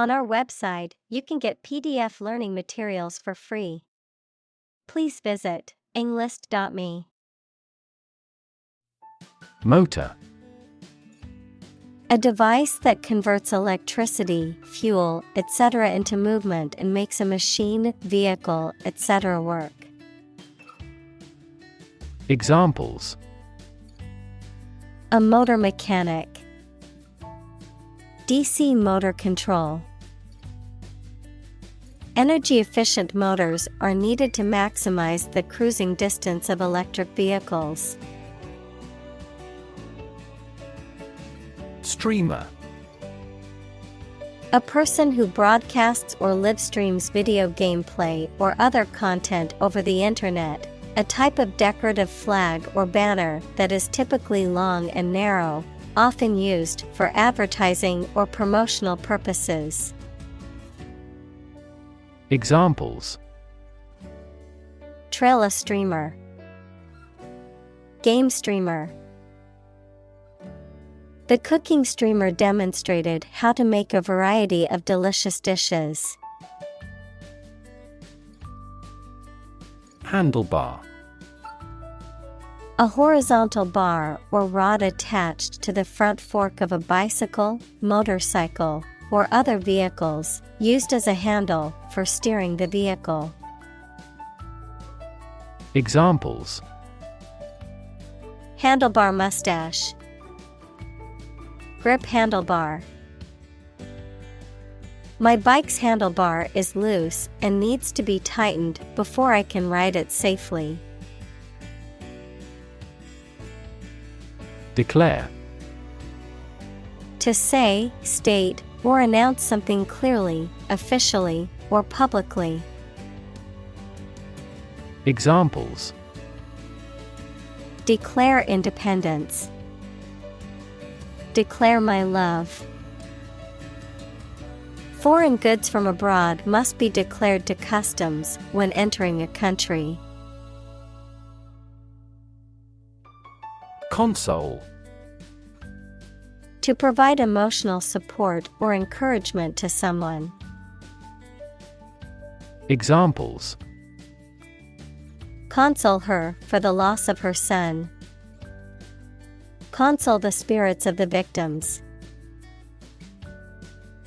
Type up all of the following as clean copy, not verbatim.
On our website, you can get PDF learning materials for free. Please visit englist.me. Motor. A device that converts electricity, fuel, etc. into movement and makes a machine, vehicle, etc. work. Examples: A motor mechanic. DC motor control. Energy-efficient motors are needed to maximize the cruising distance of electric vehicles. Streamer. A person who broadcasts or live streams video gameplay or other content over the internet, a type of decorative flag or banner that is typically long and narrow, often used for advertising or promotional purposes. Examples: Trail a streamer. Game streamer. The cooking streamer demonstrated how to make a variety of delicious dishes. Handlebar. A horizontal bar or rod attached to the front fork of a bicycle, motorcycle, or other vehicles, used as a handle for steering the vehicle. Examples: Handlebar mustache. Grip handlebar. My bike's handlebar is loose and needs to be tightened before I can ride it safely. Declare. To say, state, or announce something clearly, officially, or publicly. Examples: Declare independence. Declare my love. Foreign goods from abroad must be declared to customs when entering a country. Console. To provide emotional support or encouragement to someone. Examples: Console her for the loss of her son. Console the spirits of the victims.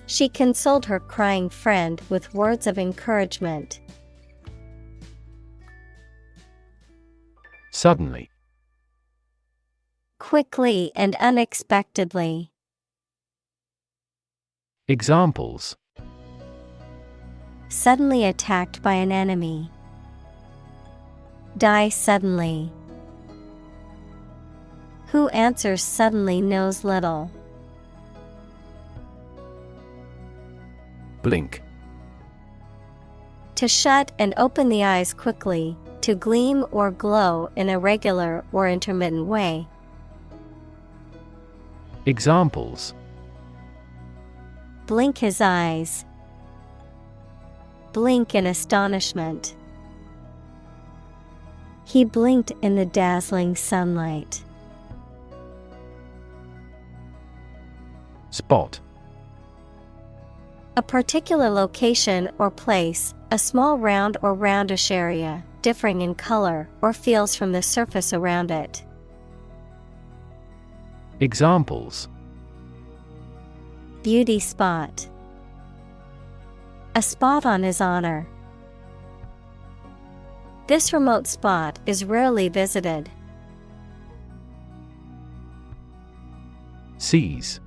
She consoled her crying friend with words of encouragement. Suddenly. Quickly and unexpectedly. Examples: Suddenly attacked by an enemy. Die suddenly. Who answers suddenly knows little. Blink. To shut and open the eyes quickly, to gleam or glow in a regular or intermittent way. Examples: Blink his eyes. Blink in astonishment. He blinked in the dazzling sunlight. Spot. A particular location or place, a small round or roundish area, differing in color or feels from the surface around it. Examples: Beauty spot. A spot on his honor. This remote spot is rarely visited. Seize.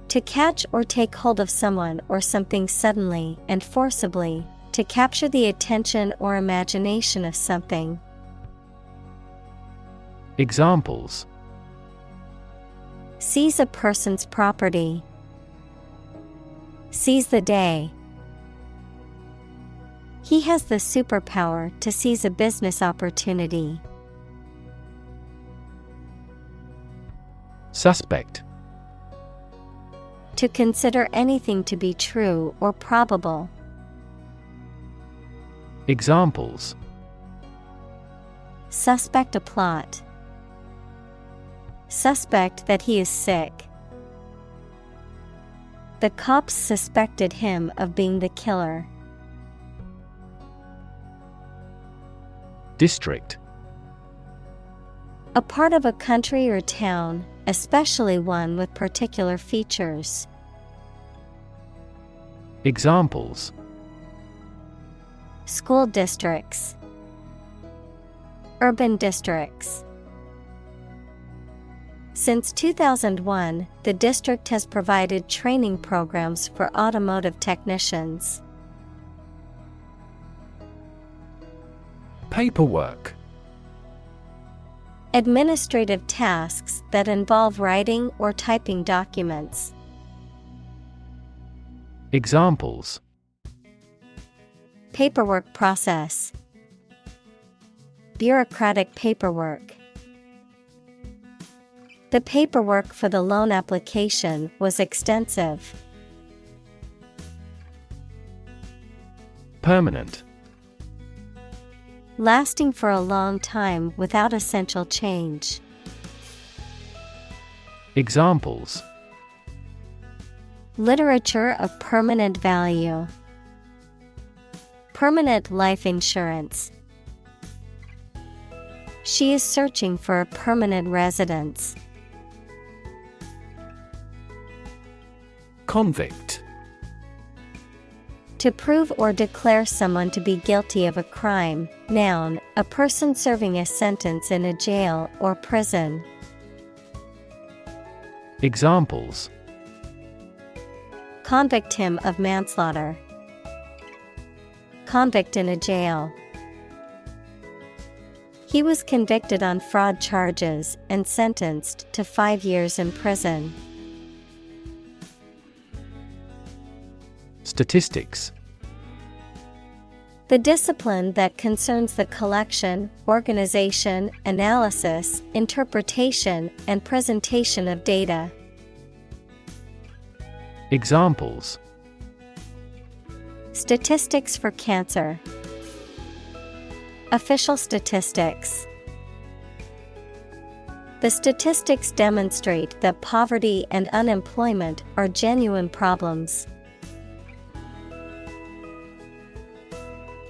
To catch or take hold of someone or something suddenly and forcibly, to capture the attention or imagination of something. Examples: Seize a person's property. Seize the day. He has the superpower to seize a business opportunity. Suspect. To consider anything to be true or probable. Examples: Suspect a plot. Suspect that he is sick. The cops suspected him of being the killer. District. A part of a country or town, especially one with particular features. Examples: School districts, urban districts. Since 2001, the district has provided training programs for automotive technicians. Paperwork. Administrative tasks that involve writing or typing documents. Examples: Paperwork process, bureaucratic paperwork. The paperwork for the loan application was extensive. Permanent. Lasting for a long time without essential change. Examples: Literature of permanent value. Permanent life insurance. She is searching for a permanent residence. Convict. To prove or declare someone to be guilty of a crime. Noun, a person serving a sentence in a jail or prison. Examples: Convict him of manslaughter. Convict in a jail. He was convicted on fraud charges and sentenced to 5 years in prison. Statistics. The discipline that concerns the collection, organization, analysis, interpretation, and presentation of data. Examples: Statistics for cancer. Official statistics. The statistics demonstrate that poverty and unemployment are genuine problems.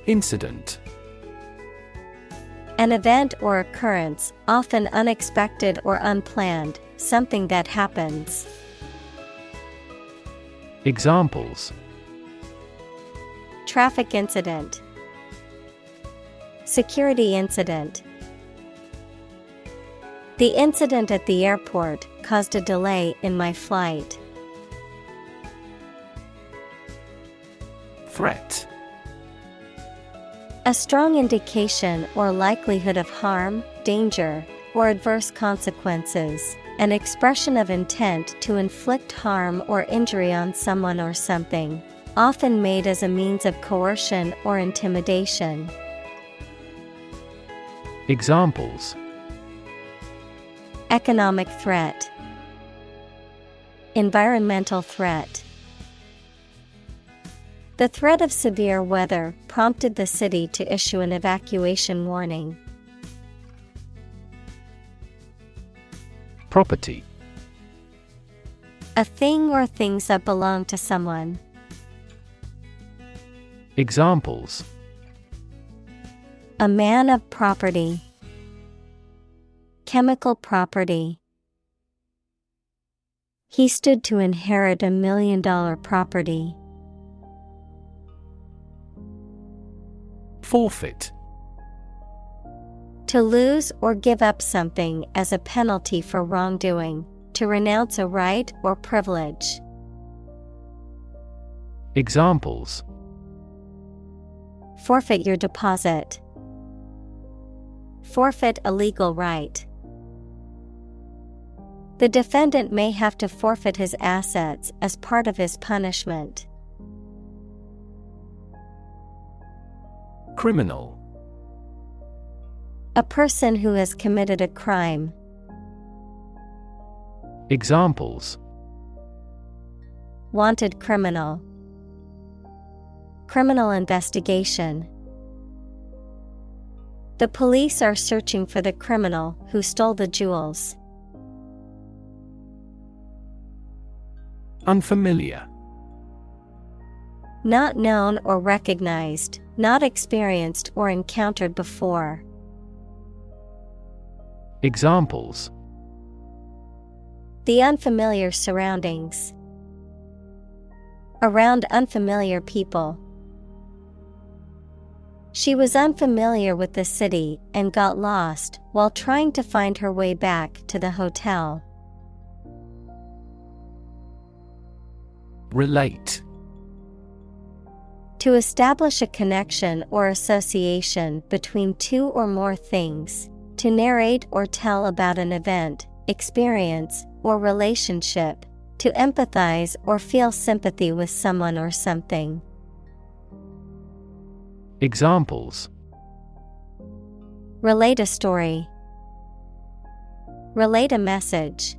Incident. An event or occurrence, often unexpected or unplanned, something that happens. Examples: Traffic incident. Security incident. The incident at the airport caused a delay in my flight. Threat. A strong indication or likelihood of harm, danger, or adverse consequences. An expression of intent to inflict harm or injury on someone or something, often made as a means of coercion or intimidation. Examples: Economic threat. Environmental threat. The threat of severe weather prompted the city to issue an evacuation warning. Property. A thing or things that belong to someone. Examples: A man of property. Chemical property. He stood to inherit $1 million property. Forfeit. To lose or give up something as a penalty for wrongdoing, to renounce a right or privilege. Examples: Forfeit your deposit. Forfeit a legal right. The defendant may have to forfeit his assets as part of his punishment. Criminal. A person who has committed a crime. Examples: Wanted criminal. Criminal investigation. The police are searching for the criminal who stole the jewels. Unfamiliar. Not known or recognized, not experienced or encountered before. Examples: The unfamiliar surroundings. Around unfamiliar people. She was unfamiliar with the city and got lost while trying to find her way back to the hotel. Relate. To establish a connection or association between two or more things. To narrate or tell about an event, experience, or relationship. To empathize or feel sympathy with someone or something. Examples: Relate a story. Relate a message.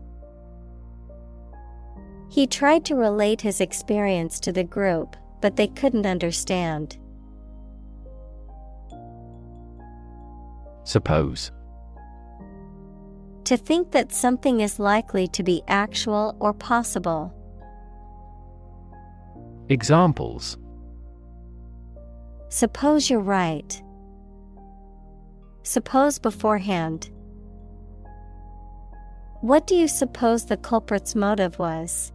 He tried to relate his experience to the group, but they couldn't understand. Suppose. To think that something is likely to be actual or possible. Examples: Suppose you're right. Suppose beforehand. What do you suppose the culprit's motive was?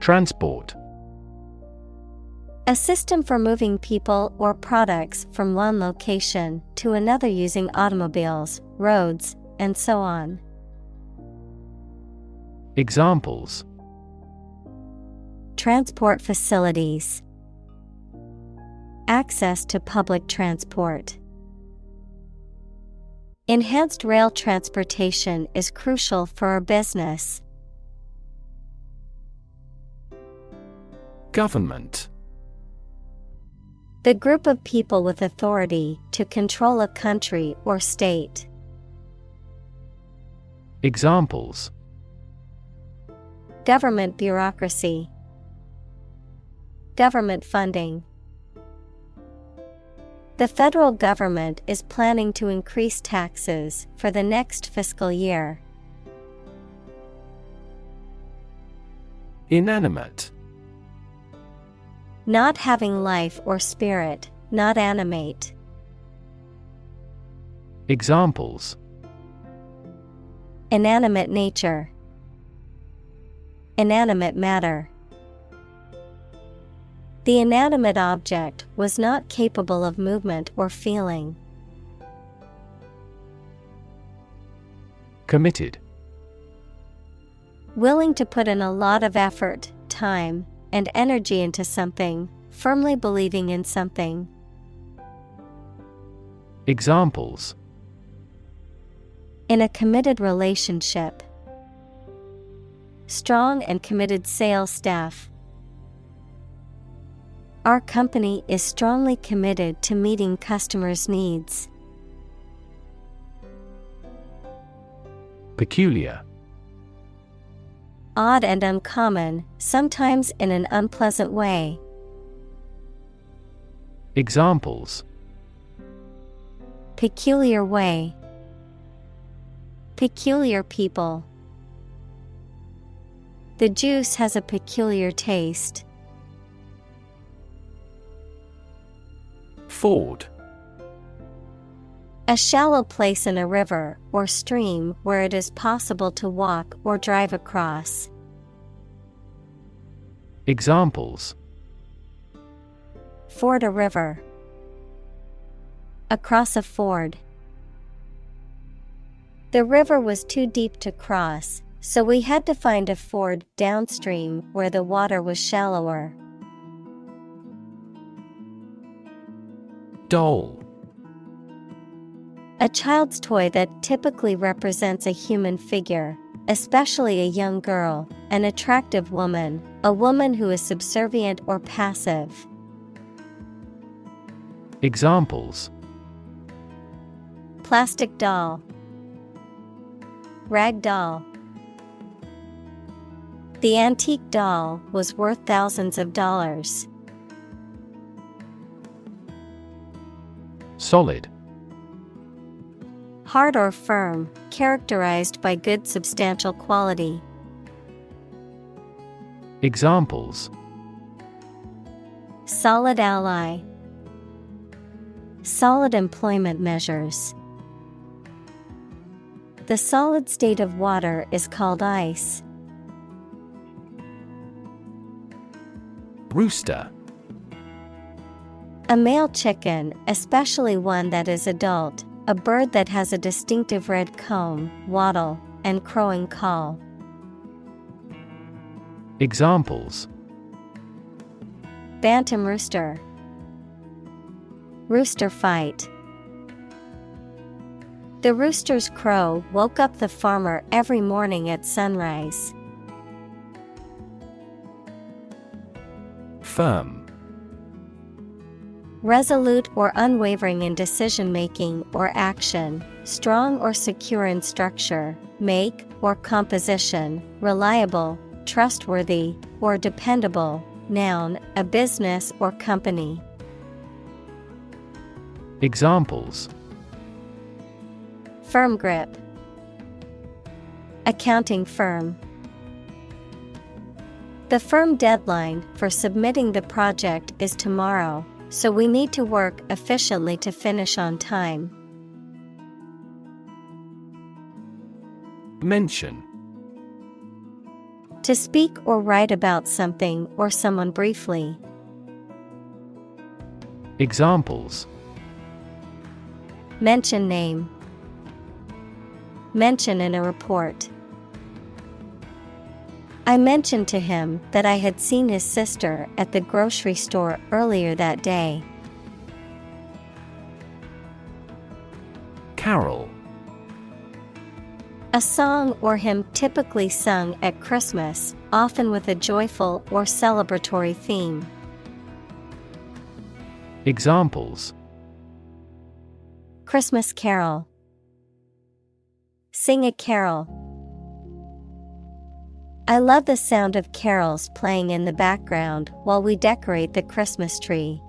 Transport. A system for moving people or products from one location to another using automobiles, roads, and so on. Examples: Transport facilities. Access to public transport. Enhanced rail transportation is crucial for our business. Government. The group of people with authority to control a country or state. Examples: Government bureaucracy. Government funding. The federal government is planning to increase taxes for the next fiscal year. Inanimate. Not having life or spirit, not animate. Examples: Inanimate nature. Inanimate matter. The inanimate object was not capable of movement or feeling. Committed. Willing to put in a lot of effort, time, and energy into something, firmly believing in something. Examples: In a committed relationship. Strong and committed sales staff. Our company is strongly committed to meeting customers' needs. Peculiar. Odd and uncommon, sometimes in an unpleasant way. Examples: Peculiar way. Peculiar people. The juice has a peculiar taste. Ford. A shallow place in a river or stream where it is possible to walk or drive across. Examples: Ford a river. Across a ford. The river was too deep to cross, so we had to find a ford downstream where the water was shallower. Doll. A child's toy that typically represents a human figure, especially a young girl, an attractive woman, a woman who is subservient or passive. Examples: Plastic doll. Rag doll. The antique doll was worth thousands of dollars. Solid. Hard or firm, characterized by good substantial quality. Examples: solid ally, solid employment measures. The solid state of water is called ice. Rooster. A male chicken, especially one that is adult, a bird that has a distinctive red comb, wattle, and crowing call. Examples: bantam rooster, rooster fight. The rooster's crow woke up the farmer every morning at sunrise. Firm. Resolute or unwavering in decision-making or action, strong or secure in structure, make, or composition, reliable, trustworthy, or dependable. Noun, a business or company. Examples: firm grip, accounting firm. The firm deadline for submitting the project is tomorrow, so we need to work efficiently to finish on time. Mention. To speak or write about something or someone briefly. Examples: mention name, mention in a report. I mentioned to him that I had seen his sister at the grocery store earlier that day. Carol. A song or hymn typically sung at Christmas, often with a joyful or celebratory theme. Examples: Christmas carol, sing a carol. I love the sound of carols playing in the background while we decorate the Christmas tree.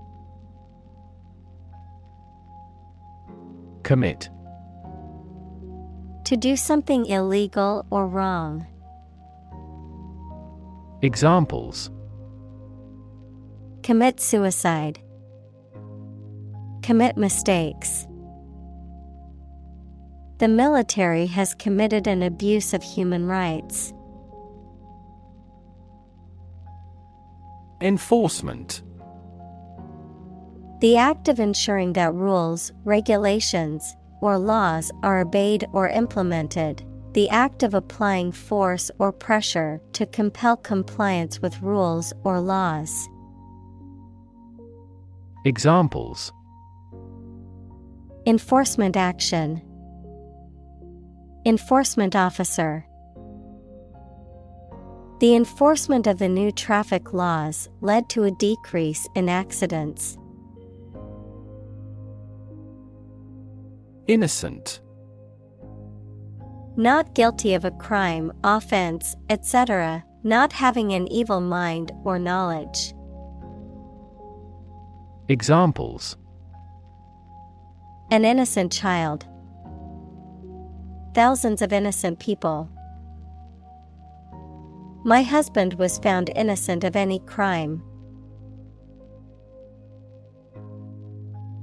Commit. To do something illegal or wrong. Examples: commit suicide, commit mistakes. The military has committed an abuse of human rights. Enforcement. The act of ensuring that rules, regulations, or laws are obeyed or implemented. The act of applying force or pressure to compel compliance with rules or laws. Examples: enforcement action, enforcement officer. The enforcement of the new traffic laws led to a decrease in accidents. Innocent. Not guilty of a crime, offense, etc., not having an evil mind or knowledge. Examples: an innocent child, thousands of innocent people. My husband was found innocent of any crime.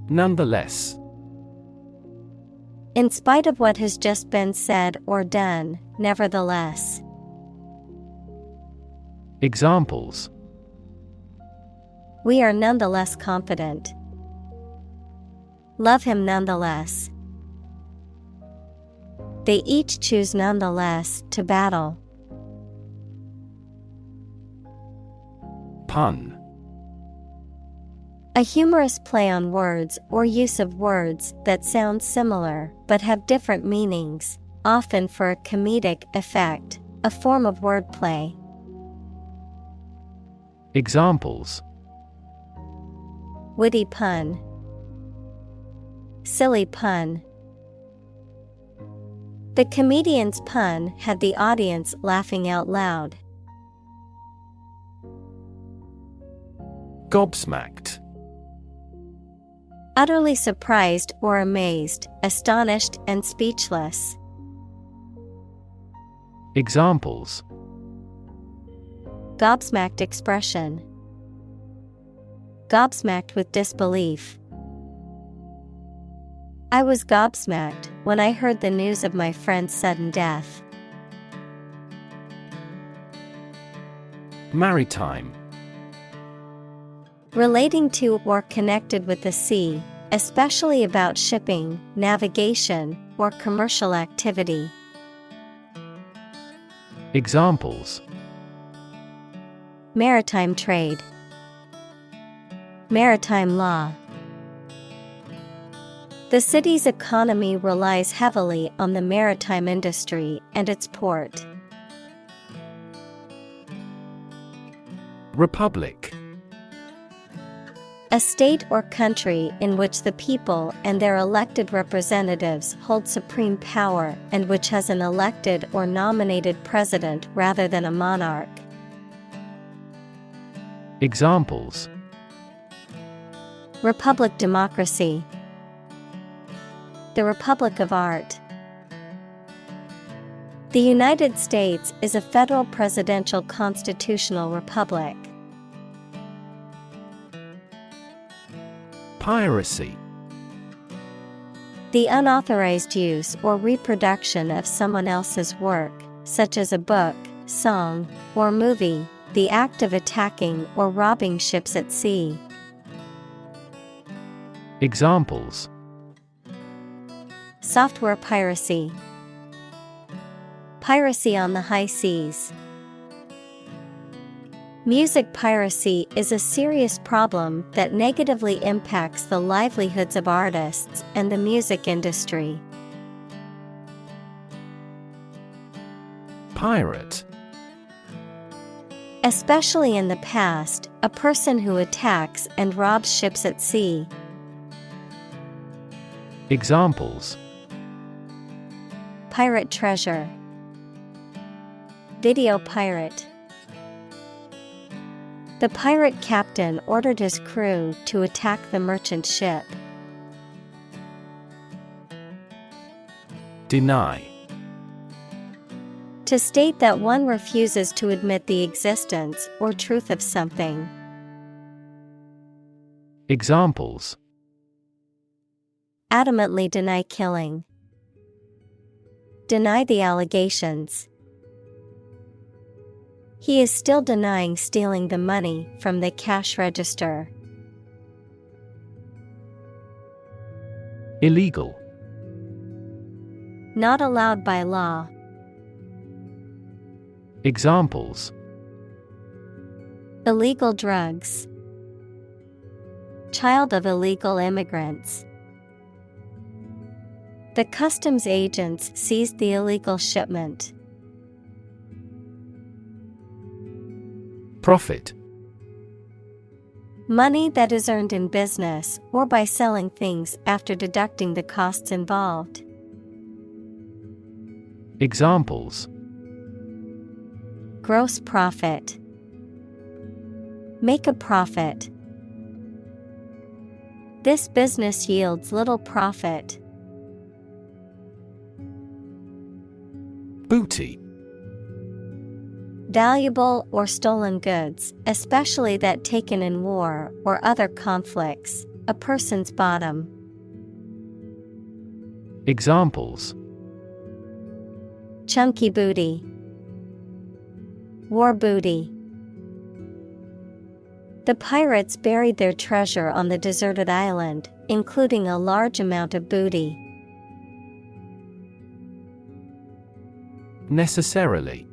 Nonetheless. In spite of what has just been said or done, nevertheless. Examples: we are nonetheless confident. Love him nonetheless. They each choose nonetheless to battle. Pun. A humorous play on words or use of words that sound similar but have different meanings, often for a comedic effect, a form of wordplay. Examples: witty pun, silly pun. The comedian's pun had the audience laughing out loud. Gobsmacked. Utterly surprised or amazed, astonished and speechless. Examples: Gobsmacked expression. Gobsmacked with disbelief. I was gobsmacked when I heard the news of my friend's sudden death. Maritime. Relating to or connected with the sea, especially about shipping, navigation, or commercial activity. Examples: Maritime trade. Maritime law. The city's economy relies heavily on the maritime industry and its port. Republic. A state or country in which the people and their elected representatives hold supreme power and which has an elected or nominated president rather than a monarch. Examples: Republic democracy. The Republic of Art. The United States is a federal presidential constitutional republic. Piracy. The unauthorized use or reproduction of someone else's work, such as a book, song, or movie, the act of attacking or robbing ships at sea. Examples: Software piracy. Piracy on the high seas. Music piracy is a serious problem that negatively impacts the livelihoods of artists and the music industry. Pirate. Especially in the past, a person who attacks and robs ships at sea. Examples: Pirate treasure. Video pirate. The pirate captain ordered his crew to attack the merchant ship. Deny. To state that one refuses to admit the existence or truth of something. Examples: Adamantly deny killing. Deny the allegations. He is still denying stealing the money from the cash register. Illegal. Not allowed by law. Examples: Illegal drugs. Child of illegal immigrants. The customs agents seized the illegal shipment. Profit. Money that is earned in business or by selling things after deducting the costs involved. Examples: Gross profit. Make a profit. This business yields little profit. Booty. Valuable or stolen goods, especially that taken in war or other conflicts, a person's bottom. Examples: Chunky booty. War booty. The pirates buried their treasure on the deserted island, including a large amount of booty. Necessarily.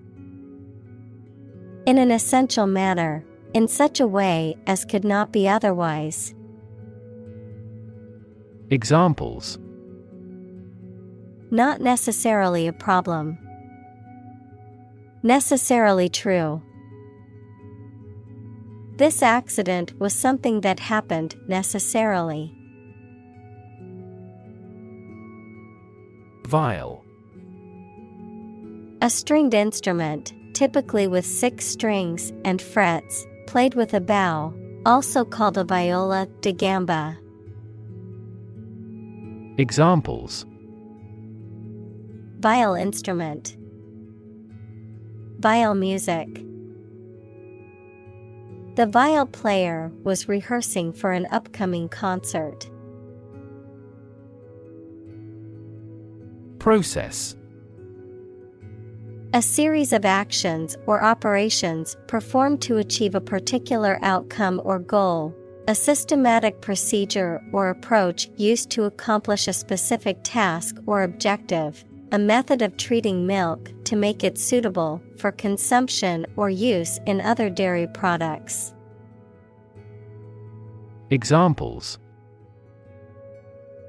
In an essential manner, in such a way as could not be otherwise. Examples: Not necessarily a problem. Necessarily true. This accident was something that happened necessarily. Viol. A stringed instrument, typically with 6 strings and frets, played with a bow, also called a viola da gamba. Examples: Viol instrument. Viol music. The viol player was rehearsing for an upcoming concert. Process. A series of actions or operations performed to achieve a particular outcome or goal. A systematic procedure or approach used to accomplish a specific task or objective. A method of treating milk to make it suitable for consumption or use in other dairy products. Examples: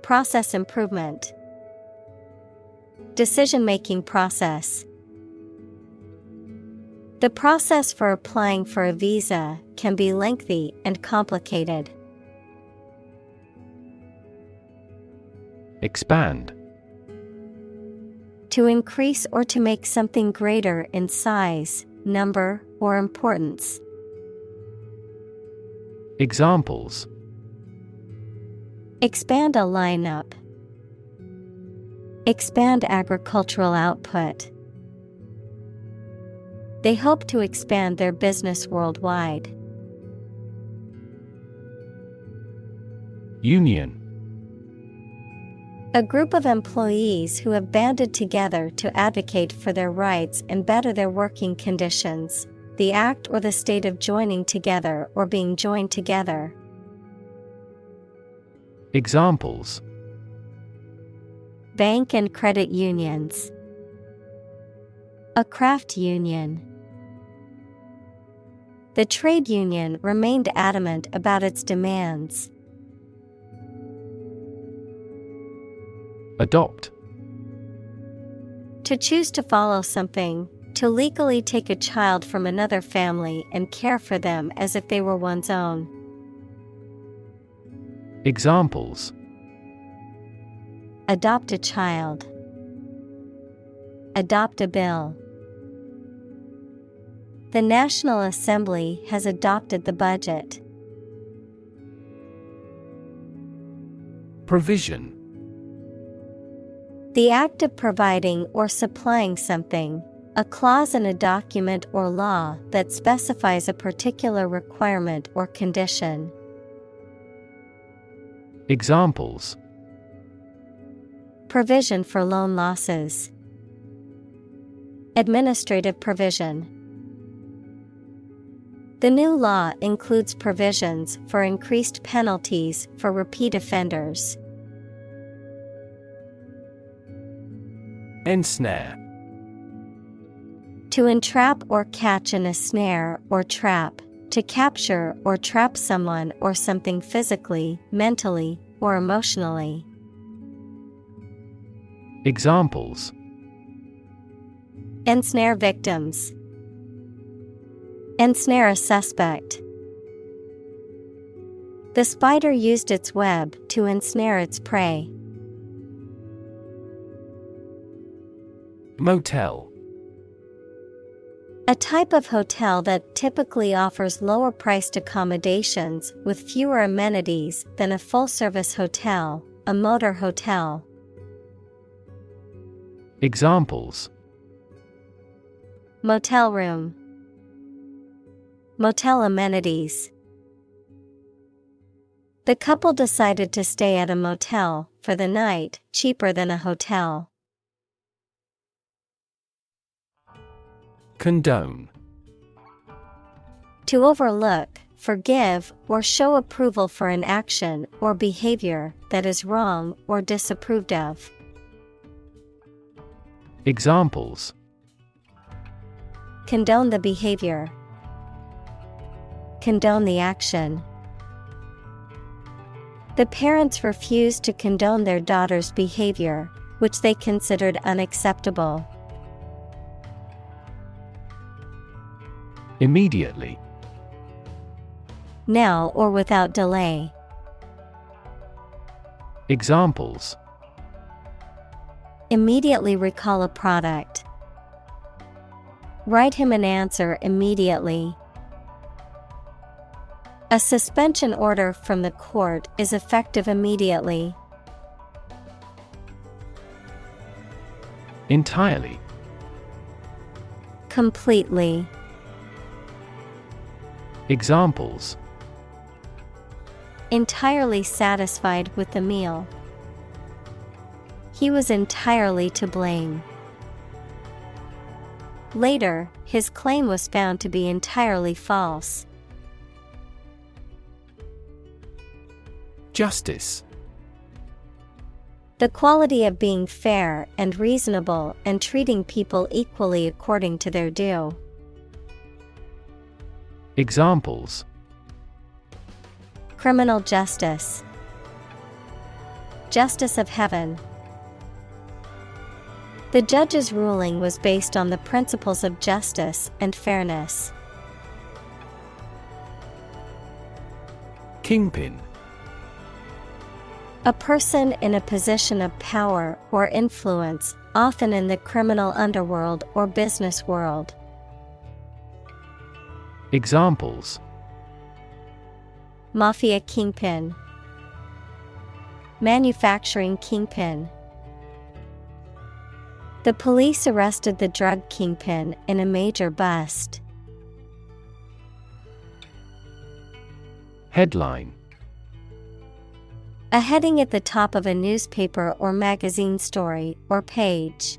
Process improvement. Decision-making process. The process for applying for a visa can be lengthy and complicated. Expand. To increase or to make something greater in size, number, or importance. Examples: Expand a lineup. Expand agricultural output. They hope to expand their business worldwide. Union. A group of employees who have banded together to advocate for their rights and better their working conditions. The act or the state of joining together or being joined together. Examples: Bank and credit unions. A craft union. The trade union remained adamant about its demands. Adopt. To choose to follow something, to legally take a child from another family and care for them as if they were one's own. Examples: Adopt a child. Adopt a bill. The National Assembly has adopted the budget. Provision. The act of providing or supplying something, a clause in a document or law that specifies a particular requirement or condition. Examples: Provision for loan losses. Administrative provision. The new law includes provisions for increased penalties for repeat offenders. Ensnare. To entrap or catch in a snare or trap, to capture or trap someone or something physically, mentally, or emotionally. Examples: Ensnare victims. Ensnare a suspect. The spider used its web to ensnare its prey. Motel. A type of hotel that typically offers lower-priced accommodations with fewer amenities than a full-service hotel, a motor hotel. Examples: Motel room. Motel amenities. The couple decided to stay at a motel for the night, cheaper than a hotel. Condone. To overlook, forgive, or show approval for an action or behavior that is wrong or disapproved of. Examples: Condone the behavior. Condone the action. The parents refused to condone their daughter's behavior, which they considered unacceptable. Immediately. Now or without delay. Examples: Immediately recall a product. Write him an answer immediately. A suspension order from the court is effective immediately. Entirely. Completely. Examples. Entirely satisfied with the meal. He was entirely to blame. Later, his claim was found to be entirely false. Justice. The quality of being fair and reasonable and treating people equally according to their due. Examples. Criminal justice. Justice of heaven. The judge's ruling was based on the principles of justice and fairness. Kingpin. A person in a position of power or influence, often in the criminal underworld or business world. Examples. Mafia kingpin. Manufacturing kingpin. The police arrested the drug kingpin in a major bust. Headline. A heading at the top of a newspaper or magazine story or page.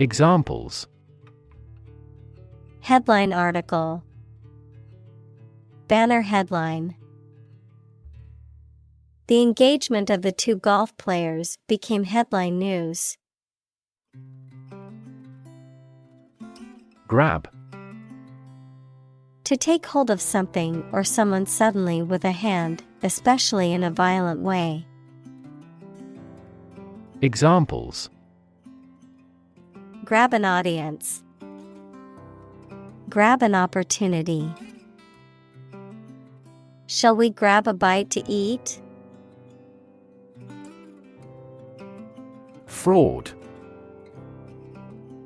Examples. Headline article. Banner headline. The engagement of the two golf players became headline news. Grab. To take hold of something or someone suddenly with a hand, especially in a violent way. Examples. Grab an audience. Grab an opportunity. Shall we grab a bite to eat? Fraud.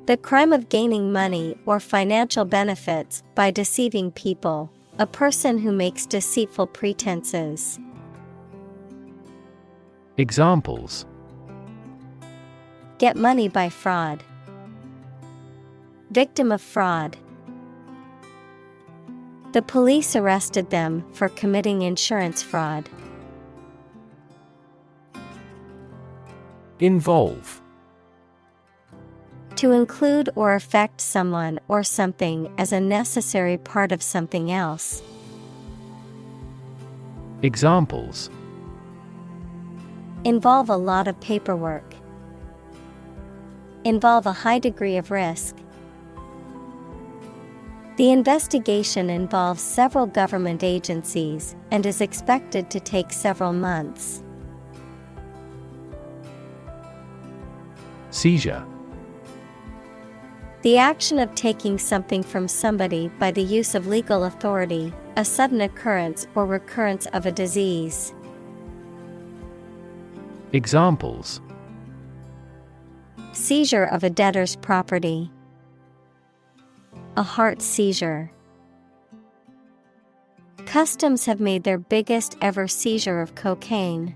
The crime of gaining money or financial benefits by deceiving people, a person who makes deceitful pretenses. Examples. Get money by fraud. Victim of fraud. The police arrested them for committing insurance fraud. Involve. To include or affect someone or something as a necessary part of something else. Examples. Involve a lot of paperwork. Involve a high degree of risk. The investigation involves several government agencies and is expected to take several months. Seizure. The action of taking something from somebody by the use of legal authority, a sudden occurrence or recurrence of a disease. Examples. Seizure of a debtor's property. A heart seizure. Customs have made their biggest ever seizure of cocaine.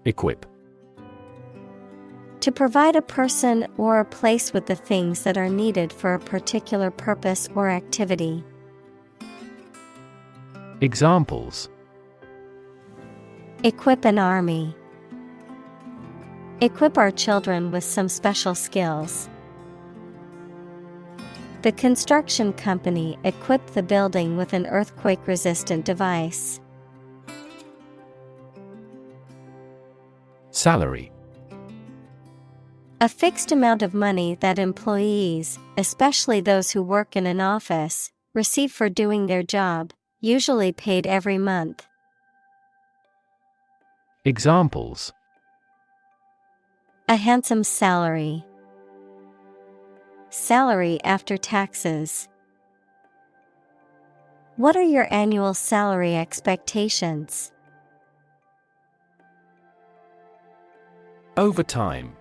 Equip. To provide a person or a place with the things that are needed for a particular purpose or activity. Examples. Equip an army. Equip our children with some special skills. The construction company equipped the building with an earthquake-resistant device. Salary. A fixed amount of money that employees, especially those who work in an office, receive for doing their job, usually paid every month. Examples. A handsome salary. Salary after taxes. What are your annual salary expectations? Overtime.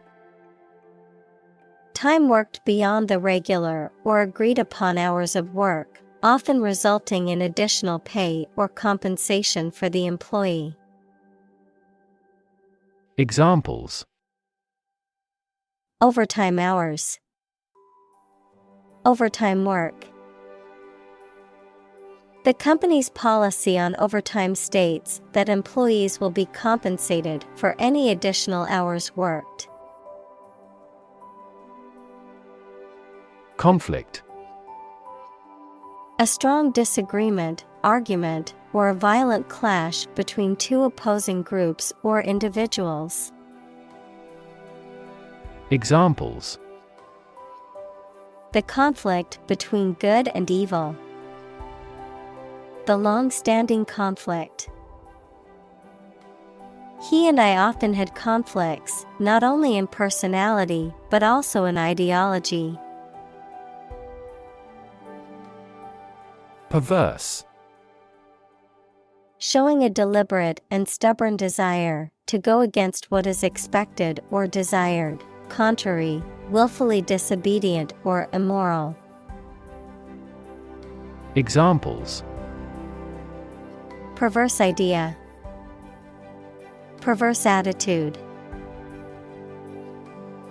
Time worked beyond the regular or agreed upon hours of work, often resulting in additional pay or compensation for the employee. Examples. Overtime hours. Overtime work. The company's policy on overtime states that employees will be compensated for any additional hours worked. Conflict. A strong disagreement, argument, or a violent clash between two opposing groups or individuals. Examples: The conflict between good and evil. The long-standing conflict. He and I often had conflicts, not only in personality, but also in ideology. Perverse. Showing a deliberate and stubborn desire to go against what is expected or desired, contrary, willfully disobedient or immoral. Examples: Perverse idea. Perverse attitude.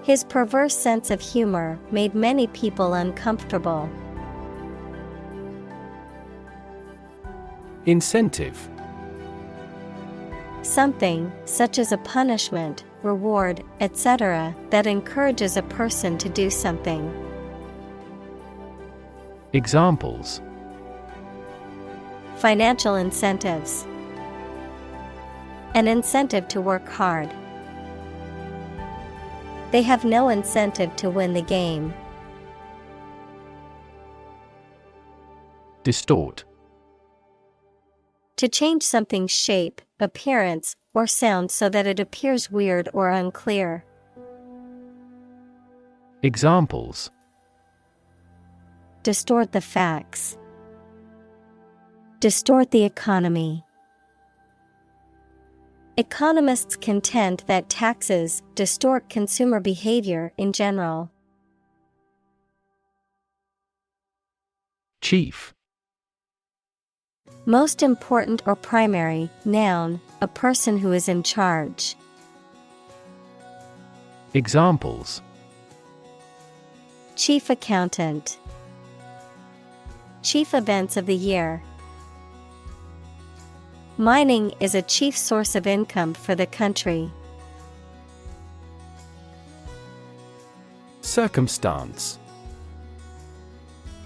His perverse sense of humor made many people uncomfortable. Incentive. Something, such as a punishment, reward, etc., that encourages a person to do something. Examples: Financial incentives. An incentive to work hard. They have no incentive to win the game. Distort. To change something's shape, appearance, or sound so that it appears weird or unclear. Examples: Distort the facts. Distort the economy. Economists contend that taxes distort consumer behavior in general. Chief. Most important or primary, noun, a person who is in charge. Examples: Chief accountant. Chief events of the year. Mining is a chief source of income for the country. Circumstance.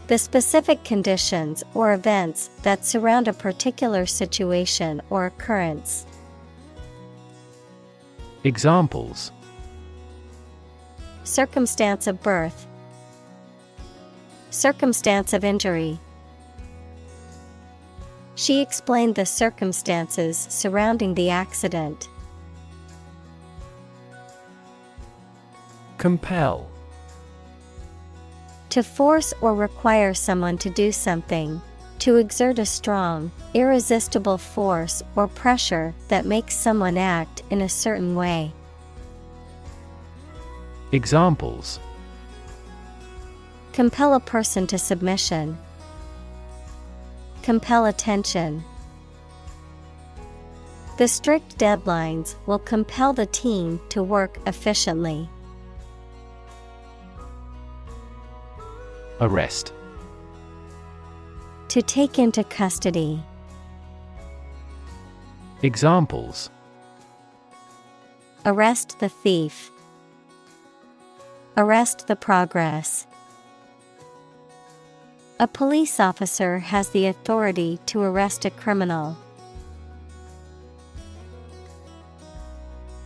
The specific conditions or events that surround a particular situation or occurrence. Examples: Circumstance of birth. Circumstance of injury. She explained the circumstances surrounding the accident. Compel. To force or require someone to do something. To exert a strong, irresistible force or pressure that makes someone act in a certain way. Examples: Compel a person to submission. Compel attention. The strict deadlines will compel the team to work efficiently. Arrest. To take into custody. Examples: Arrest the thief. Arrest the progress. A police officer has the authority to arrest a criminal.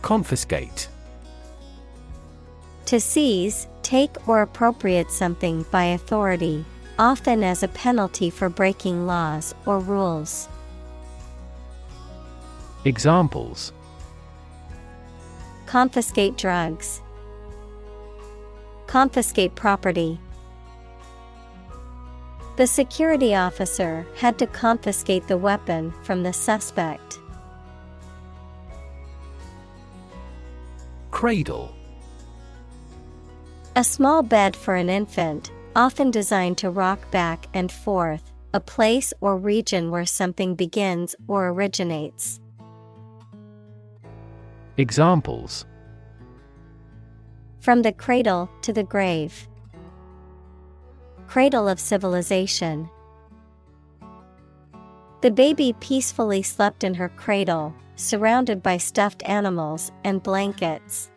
Confiscate. To seize, take or appropriate something by authority, often as a penalty for breaking laws or rules. Examples: Confiscate drugs. Confiscate property. The security officer had to confiscate the weapon from the suspect. Cradle. A small bed for an infant, often designed to rock back and forth, a place or region where something begins or originates. Examples: From the cradle to the grave. cradle of civilization. The baby peacefully slept in her cradle, surrounded by stuffed animals and blankets.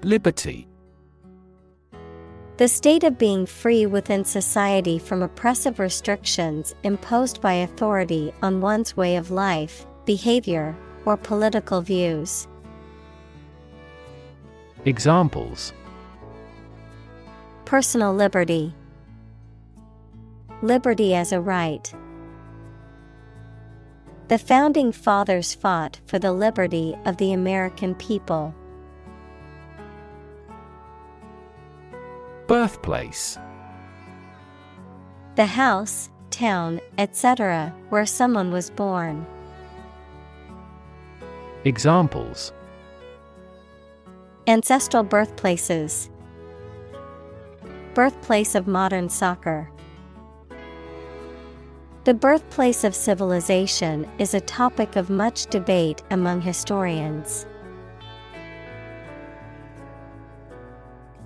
Liberty. The state of being free within society from oppressive restrictions imposed by authority on one's way of life, behavior, or political views. Examples: Personal liberty. Liberty as a right. The founding fathers fought for the liberty of the American people. Birthplace. The house, town, etc., where someone was born. Examples: Ancestral birthplaces. Birthplace of modern soccer. The birthplace of civilization is a topic of much debate among historians.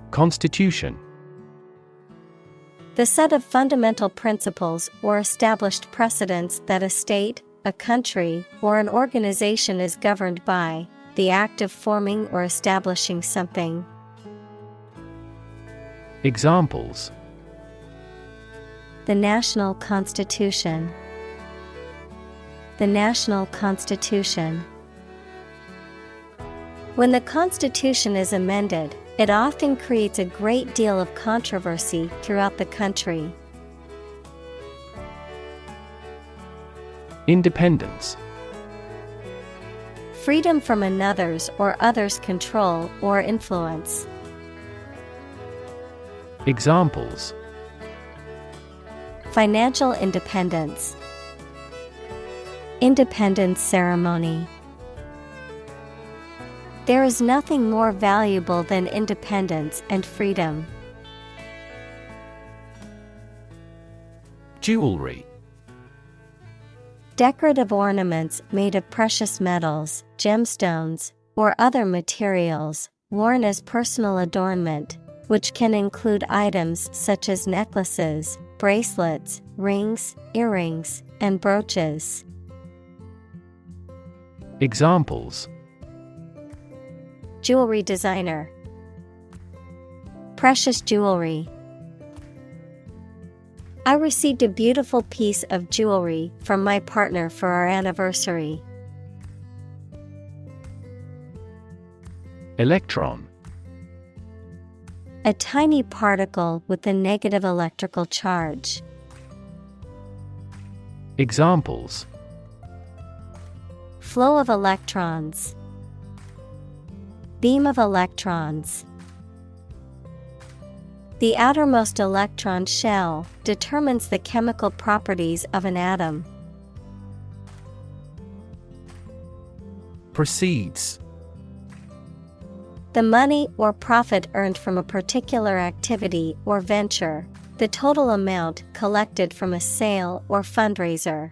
Constitution. The set of fundamental principles or established precedents that a state, a country, or an organization is governed by, the act of forming or establishing something. Examples: The national constitution. The national constitution. When the Constitution is amended, it often creates a great deal of controversy throughout the country. Independence. Freedom from another's or others' control or influence. Examples: Financial independence. Independence ceremony. There is nothing more valuable than independence and freedom. Jewelry. Decorative ornaments made of precious metals, gemstones, or other materials, worn as personal adornment, which can include items such as necklaces, bracelets, rings, earrings, and brooches. Examples: Jewelry designer. Precious jewelry. I received a beautiful piece of jewelry from my partner for our anniversary. Electron. A tiny particle with a negative electrical charge. Examples: Flow of electrons. Beam of electrons. The outermost electron shell determines the chemical properties of an atom. Proceeds. The money or profit earned from a particular activity or venture, the total amount collected from a sale or fundraiser.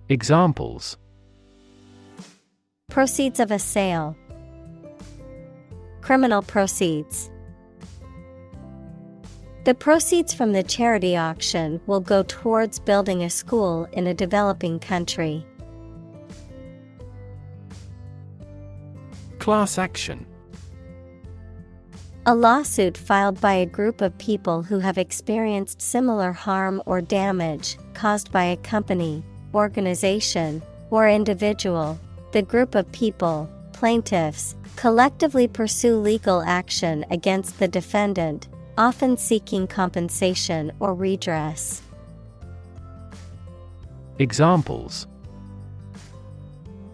Examples: Proceeds of a sale. Criminal proceeds. The proceeds from the charity auction will go towards building a school in a developing country. Class action. A lawsuit filed by a group of people who have experienced similar harm or damage caused by a company, organization, or individual. The group of people, plaintiffs, collectively pursue legal action against the defendant, often seeking compensation or redress. Examples: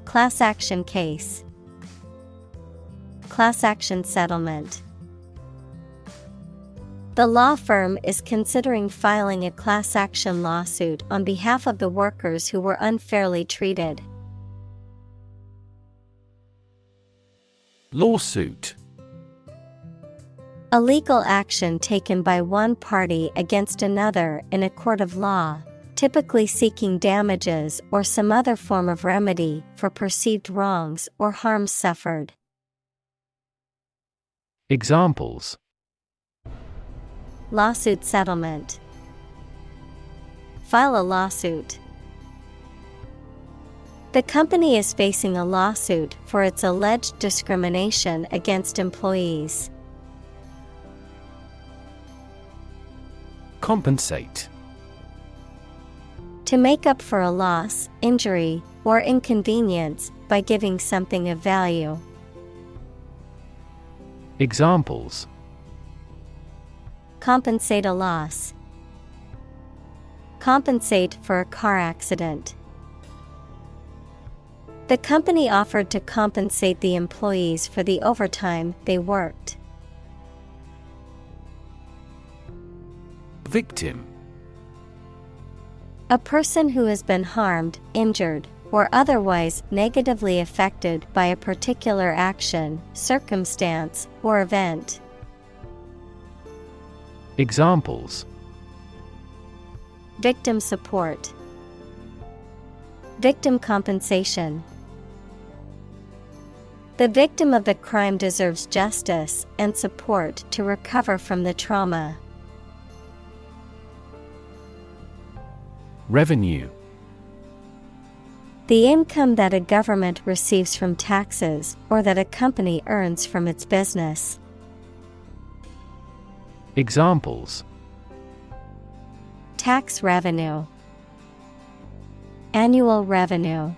Class action case. Class action settlement. The law firm is considering filing a class action lawsuit on behalf of the workers who were unfairly treated. Lawsuit. A legal action taken by one party against another in a court of law, typically seeking damages or some other form of remedy for perceived wrongs or harms suffered. Examples: lawsuit settlement, file a lawsuit. The company is facing a lawsuit for its alleged discrimination against employees. Compensate. To make up for a loss, injury, or inconvenience by giving something of value. Examples: compensate a loss, compensate for a car accident. The company offered to compensate the employees for the overtime they worked. Victim. A person who has been harmed, injured, or otherwise negatively affected by a particular action, circumstance, or event. Examples: victim support, victim compensation. The victim of the crime deserves justice and support to recover from the trauma. Revenue. The income that a government receives from taxes or that a company earns from its business. Examples: tax revenue, annual revenue.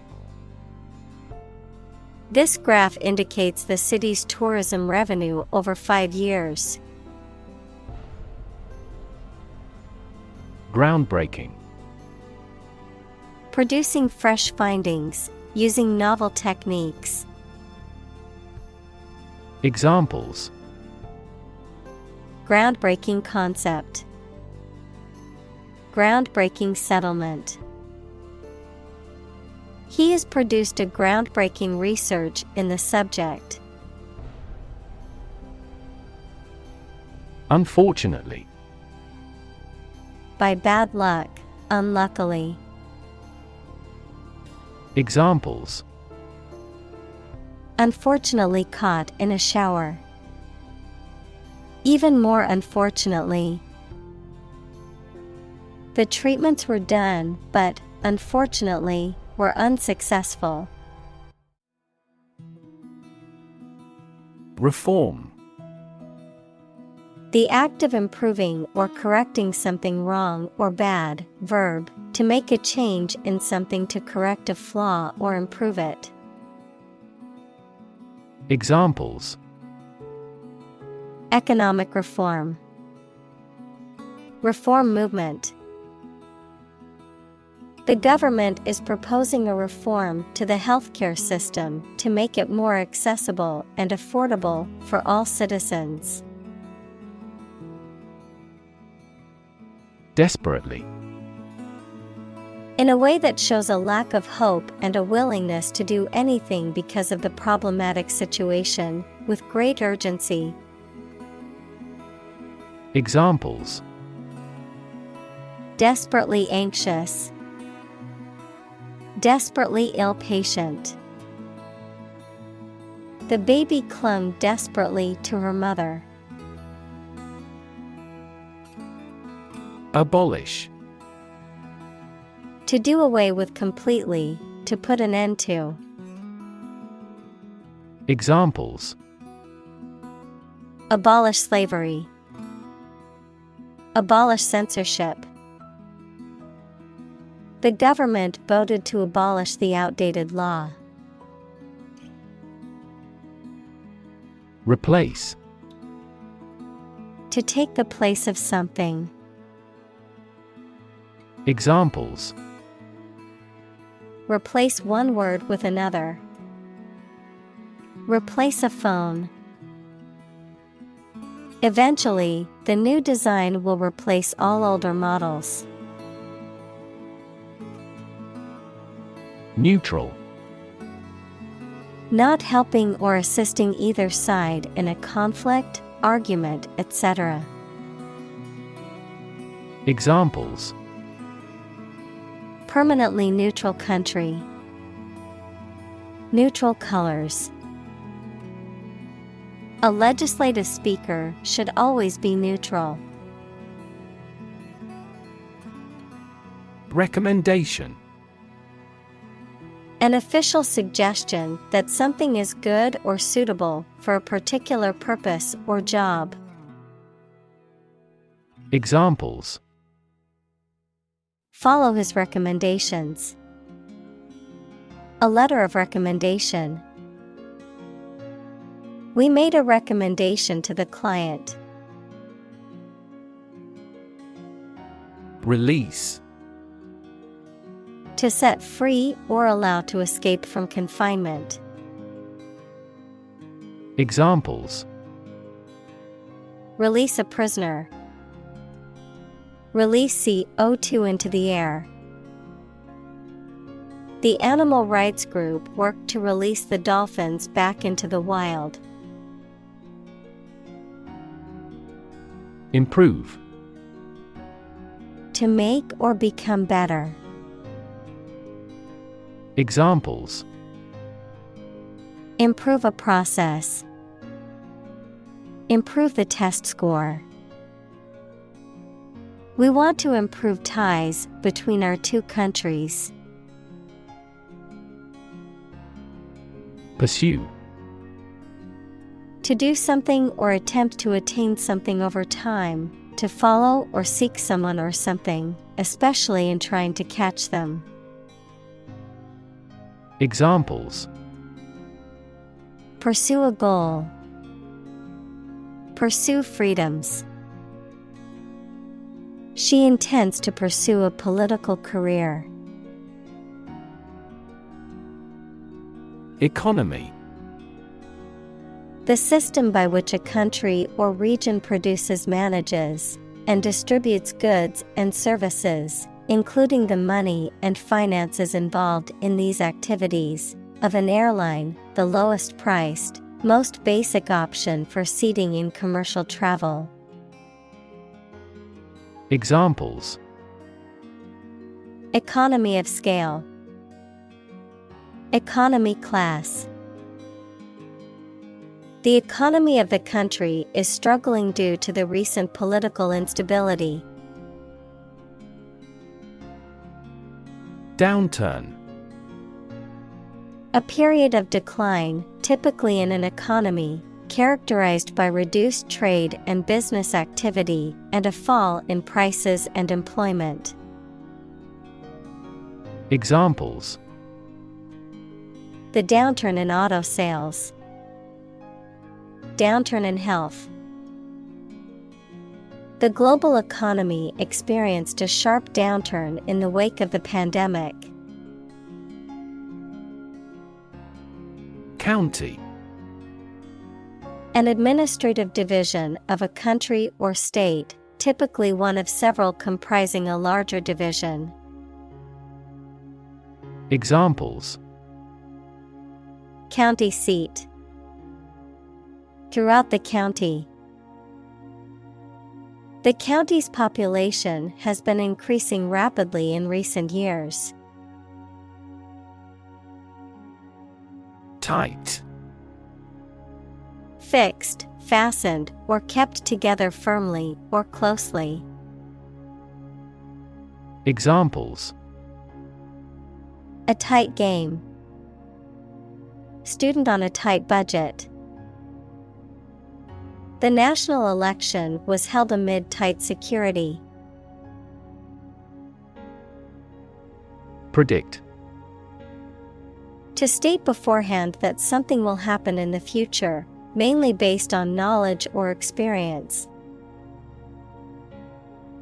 This graph indicates the city's tourism revenue over 5 years. Groundbreaking. Producing fresh findings, using novel techniques. Examples: groundbreaking concept, groundbreaking settlement. He has produced a groundbreaking research in the subject. Unfortunately. By bad luck, unluckily. Examples: unfortunately caught in a shower. Even more unfortunately. The treatments were done, but, unfortunately, were unsuccessful. Reform. The act of improving or correcting something wrong or bad. Verb, to make a change in something to correct a flaw or improve it. Examples: economic reform, reform movement. The government is proposing a reform to the healthcare system to make it more accessible and affordable for all citizens. Desperately. In a way that shows a lack of hope and a willingness to do anything because of the problematic situation, with great urgency. Examples: desperately anxious, desperately ill patient. The baby clung desperately to her mother. Abolish. To do away with completely, to put an end to. Examples: abolish slavery, abolish censorship. The government voted to abolish the outdated law. Replace. To take the place of something. Examples: replace one word with another. Replace a phone. Eventually, the new design will replace all older models. Neutral. Not helping or assisting either side in a conflict, argument, etc. Examples: permanently neutral country. Neutral colors. A legislative speaker should always be neutral. Recommendation. An official suggestion that something is good or suitable for a particular purpose or job. Examples. Follow his recommendations. A letter of recommendation. We made a recommendation to the client. Release. To set free or allow to escape from confinement. Examples. Release a prisoner. Release CO2 into the air. The animal rights group worked to release the dolphins back into the wild. Improve. To make or become better. Examples. Improve a process. Improve the test score. We want to improve ties between our two countries. Pursue. To do something or attempt to attain something over time, to follow or seek someone or something, especially in trying to catch them. Examples. Pursue a goal. Pursue freedoms. She intends to pursue a political career. Economy. The system by which a country or region produces, manages, and distributes goods and services, including the money and finances involved in these activities, of an airline, the lowest priced, most basic option for seating in commercial travel. Examples. Economy of scale. Economy class. The economy of the country is struggling due to the recent political instability. Downturn. A period of decline, typically in an economy, characterized by reduced trade and business activity and a fall in prices and employment. Examples. The downturn in auto sales. Downturn in health. The global economy experienced a sharp downturn in the wake of the pandemic. County. An administrative division of a country or state, typically one of several comprising a larger division. Examples. County seat. Throughout the county. The county's population has been increasing rapidly in recent years. Tight. Fixed, fastened, or kept together firmly or closely. Examples. A tight game. Student on a tight budget. The national election was held amid tight security. Predict. To state beforehand that something will happen in the future, mainly based on knowledge or experience.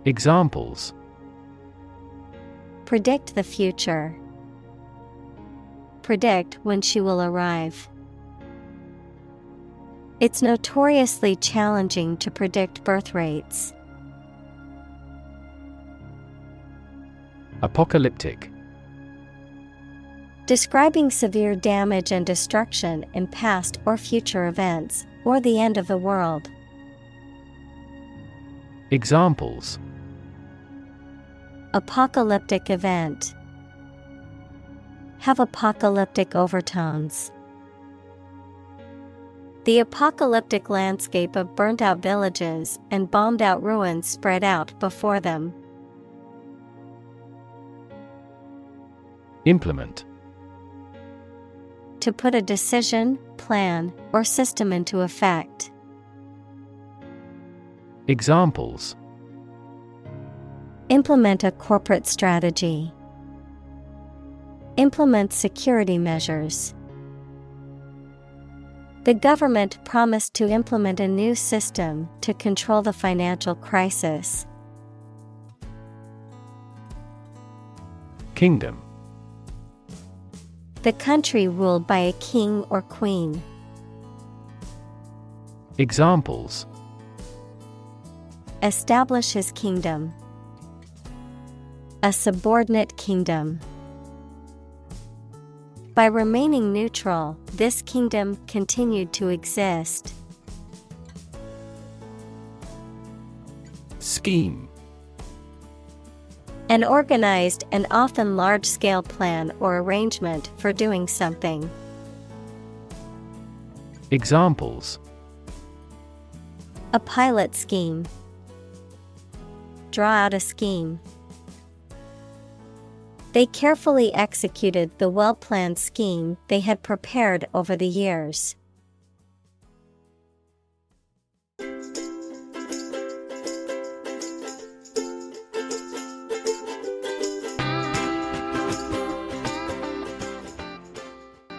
Examples. Predict the future. Predict when she will arrive. It's notoriously challenging to predict birth rates. Apocalyptic. Describing severe damage and destruction in past or future events, or the end of the world. Examples. Apocalyptic event. Have apocalyptic overtones. The apocalyptic landscape of burnt-out villages and bombed-out ruins spread out before them. Implement. To put a decision, plan, or system into effect. Examples: Implement a corporate strategy. Implement security measures. The government promised to implement a new system to control the financial crisis. Kingdom. The country ruled by a king or queen. Examples: Establish his kingdom. A subordinate kingdom. By remaining neutral, this kingdom continued to exist. Scheme. An organized and often large-scale plan or arrangement for doing something. Examples: A pilot scheme. Draw out a scheme. They carefully executed the well-planned scheme they had prepared over the years.